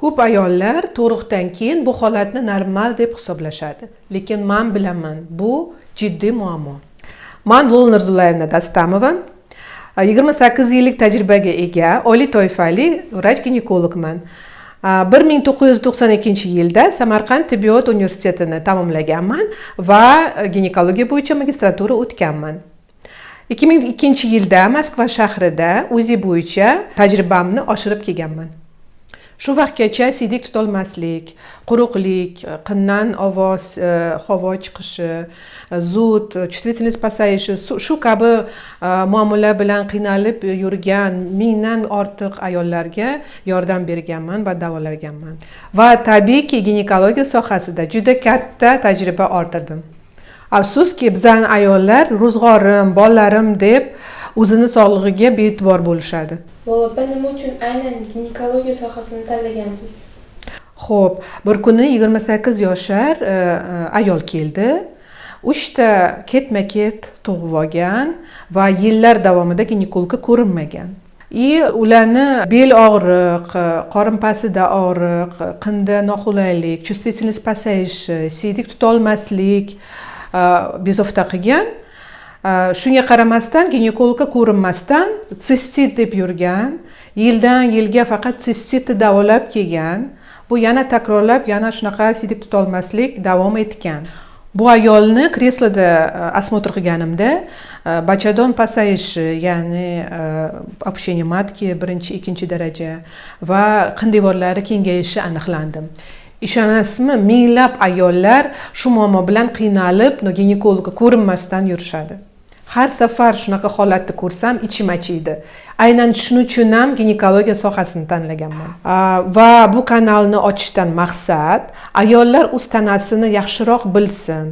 Ko'p ayollar tug'ruqdan keyin bu holatni normal deb hisoblashadi. Lekin men bilaman, bu jiddiy muammo. Men Lo'li Nurzulayevna Dastamova 28 yillik tajribaga ega oliy toifali vrach-ginekologman. 1992-yilda Samarqand tibbiyot universitetini tamomlaganman va ginekologiya bo'yicha magistratura o'tganman. 2002-yilda Moskva shahrida UZI bo'yicha tajribamni oshirib kelganman. Shu vaqtgacha siydik tutolmaslik, quruqlik, qindan ovoz, havo chiqishi, zud, чувствительность pasayishi, shu kabi muammolar bilan qiynalib yurgan mingdan ortiq ayollarga yordam berganman va davolaganman. Va tabiiyki ginekologiya sohasida juda katta tajriba orttirdim. Afsuski, bizning ayollar ro'zg'orim, bolalarim deb o'zini sog'lig'iga bee'tibor bo'lishadi. Lo'li, nima uchun aynan ginekologiya sohasini tanlagansiz? Xo'p, bir kuni 28 yoshar ayol keldi. 3 ta ketma-ket tug'ib olgan va yillar davomida ginekologga ko'rinmagan. Ularni bel og'riq, qorin pastida og'riq, qinda noqulaylik, чувствительность pasayishi, siydik tutolmaslik bezovta qilgan. Shunga qaramasdan ginekologga ko'rinmasdan sistit deb yurgan, yildan yilga faqat sistitni davolab kelgan. Bu yana takrorlab, yana shunaqa siydik tutolmaslik davom etgan. Bu ayolni kresloda осмотр qilganimda bachadon pasayishi, ya'ni opущение matki 1-2 daraja va qin devorlari kengayishi aniqlandi. Ishonasizmi, minglab ayollar shu muammo bilan qiynalib, ginekologga ko'rinmasdan yurishadi. Har safar shunaqa holatni ko'rsam ichim achiydi. Aynan shuning uchun ham ginekologiya sohasini tanlaganman. Va bu kanalni ochishdan maqsad ayollar o'z tanasini yaxshiroq bilsin,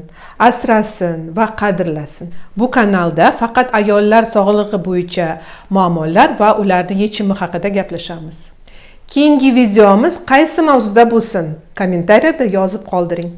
asrasin va qadrlasin. Bu kanalda faqat ayollar sog'lig'i bo'yicha muammolar va ularning yechimi haqida gaplashamiz. Keyingi videomiz qaysi mavzuda bo'lsin? Kommentariyada yozib qoldiring.